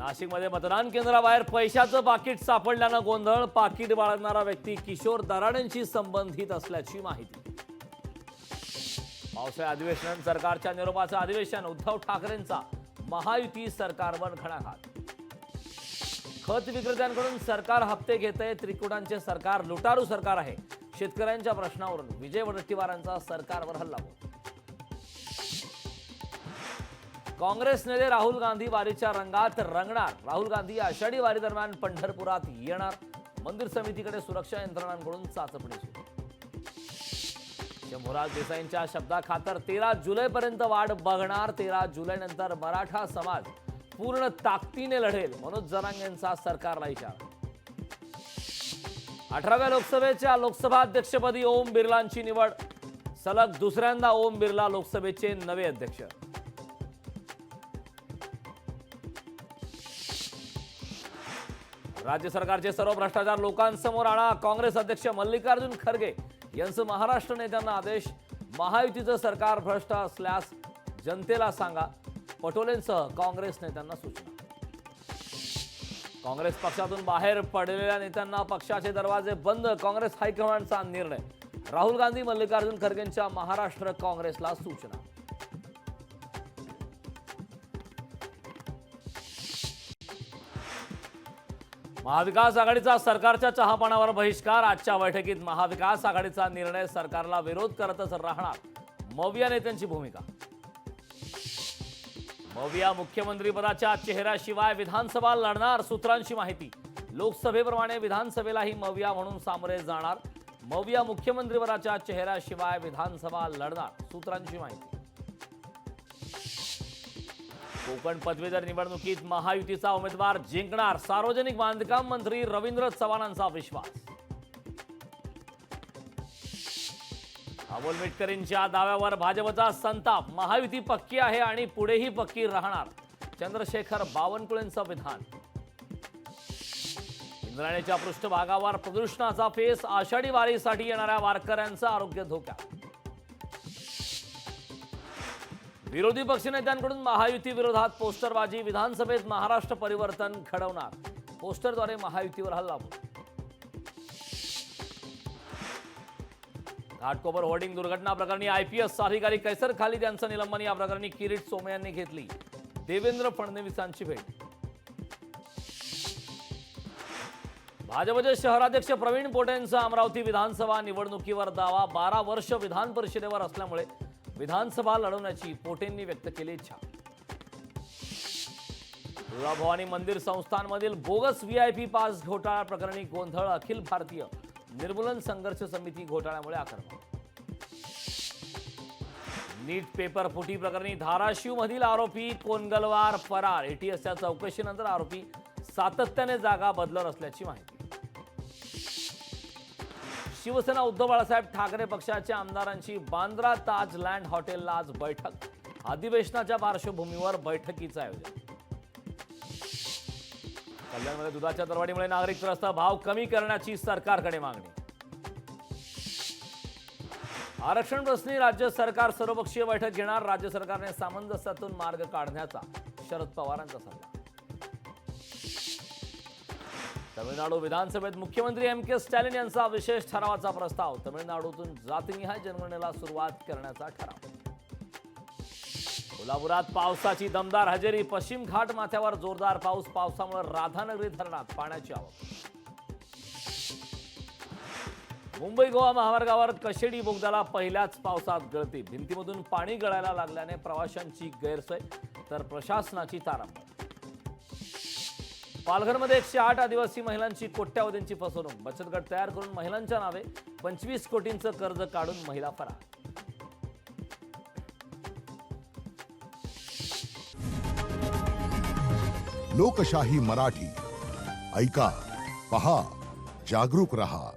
नाशिकमध्ये मतदान केंद्राबाहेर पैशाचं पाकिट सापडल्यानं गोंधळ। पाकिट बाळगणारा व्यक्ती किशोर दराडेंशी संबंधित असल्याची माहिती। पावसाळी अधिवेशन, सरकारच्या निरोपाचं अधिवेशन, उद्धव ठाकरेंचा महायुती सरकारवर घणाघात। खत विक्रेत्यांकडून सरकार हप्ते घेतंय, त्रिकुटांचे सरकार लुटारू सरकार आहे। शेतकऱ्यांच्या प्रश्नावरून विजय वडेट्टीवारांचा सरकारवर हल्लाबोल। काँग्रेस नेते राहुल गांधी वारीच्या रंगात रंगणार। राहुल गांधी आषाढी वारी दरम्यान पंढरपुरात येणार। मंदिर समितीकडे सुरक्षा यंत्रणांकडून चाचपणी सुरू। शंभूराज देसाईंच्या शब्दाखातर 13 जुलैपर्यंत वाट बघणार। 13 जुलैनंतर मराठा समाज पूर्ण ताकदीने लढेल, मनोज जरांगेंचा सरकारला इशारा। 18व्या लोकसभेच्या लोकसभा अध्यक्षपदी ओम बिर्लांची निवड। सलग दुसऱ्यांदा ओम बिर्ला लोकसभेचे नवे अध्यक्ष। राज्य सरकारचे सर्व भ्रष्टाचार लोकांसमोर आणा। काँग्रेस अध्यक्ष मल्लिकार्जुन खरगे यांचं महाराष्ट्र नेत्यांना आदेश। महायुतीचं सरकार भ्रष्ट असल्यास जनतेला सांगा। पटोलेंसह काँग्रेस नेत्यांना सूचना। काँग्रेस पक्षातून बाहेर पडलेल्या नेत्यांना पक्षाचे दरवाजे बंद। काँग्रेस हायकमांडचा निर्णय। राहुल गांधी मल्लिकार्जुन खरगेंच्या महाराष्ट्र काँग्रेसला सूचना। महाविकास आघाडीचा सरकारच्या चहापानावर बहिष्कार। आजच्या बैठकीत महाविकास आघाडीचा निर्णय सरकारला विरोध करतच राहणार, मविया नेत्यांची भूमिका। मविया मुख्यमंत्रीपदाच्या चेहऱ्याशिवाय विधानसभा लढणार, सूत्रांची माहिती। लोकसभेप्रमाणे विधानसभेलाही मविया म्हणून सामोरे जाणार। मविया मुख्यमंत्रीपदाच्या चेहऱ्याशिवाय विधानसभा लढणार, सूत्रांची माहिती। कोकण पदवीधर निवडणुकीत महायुतीचा उमेदवार जिंकणार, सार्वजनिक बांधकाम मंत्री रवींद्र चव्हाणांचा विश्वास। अमोल मिटकरींच्या दाव्यावर भाजपचा संताप। महायुती पक्की आहे आणि पुढेही पक्की राहणार, चंद्रशेखर बावनकुळेंचं विधान। इंद्रायणीच्या पृष्ठभागावर प्रदूषणाचा फेस। आषाढी वारीसाठी येणाऱ्या वारकऱ्यांचं आरोग्य धोक्यात। विरोधी पक्षनेत्यांकडून महायुती विरोधात पोस्टरबाजी। विधानसभेत महाराष्ट्र परिवर्तन घडवणार, पोस्टरद्वारे महायुतीवर हल्लाबोल। घाटकोपर होर्डिंग दुर्घटना प्रकरणी आयपीएस अधिकारी कैसर खालिद यांचं निलंबन। या प्रकरणी किरीट सोमय्या यांनी घेतली देवेंद्र फडणवीसांची भेट। भाजपचे शहराध्यक्ष प्रवीण पोटेंचा अमरावती विधानसभा निवडणुकीवर दावा। 12 वर्ष विधान परिषदेवर असल्यामुळे विधानसभा लढवण्याची पोटेंनी व्यक्त केली इच्छा। तुळजाभवानी मंदिर संस्थांमधील बोगस व्हीआयपी पास घोटाळा प्रकरणी गोंधळ। अखिल भारतीय निर्मूलन संघर्ष समिती घोटाळ्यामुळे आक्रमक। नीट पेपर फुटी प्रकरणी धाराशिवमधील आरोपी कोनगलवार फरार। एटीएसच्या चौकशीनंतर आरोपी सातत्याने जागा बदलत असल्याची माहिती। शिवसेना उद्धव बाळासाहेब ठाकरे पक्षाच्या आमदारांची बांद्रा ताज लँड हॉटेलला आज बैठक। अधिवेशनाच्या पार्श्वभूमीवर बैठकीचं आयोजन। कल्याणमध्ये दुधाच्या दरवाढीमुळे नागरिक त्रस्त। भाव कमी करण्याची सरकारकडे मागणी। आरक्षण प्रश्नी राज्य सरकार सर्वपक्षीय बैठक घेणार। राज्य सरकारने सामंजस्यातून मार्ग काढण्याचा शरद पवारांचा सल्ला। तमिळनाडू विधानसभेत मुख्यमंत्री एम.के. स्टॅलिन यांचा विशेष ठरावाचा प्रस्ताव। तमिळनाडूतून जातीनिहाय जनगणनेला सुरुवात करण्याचा ठराव। कोल्हापुरात पावसाची दमदार हजेरी। पश्चिम घाट माथ्यावर जोरदार पाऊस। पावसामुळे राधानगरी धरणात पाण्याची आवक। मुंबई गोवा महामार्गावर कशेडी बोगद्याला पहिल्याच पावसात गळती। भिंतीमधून पाणी गळायला लागल्याने प्रवाशांची गैरसोय तर प्रशासनाची तारांबळ। पालघरमध्ये 108 आदिवासी महिलांची कोट्यावधींची फसवणूक। बचत गट तयार करून महिलांच्या नावे 25 कोटींचं कर्ज काढून महिला फरार। लोकशाही मराठी ऐका, पहा, जागरूक रहा।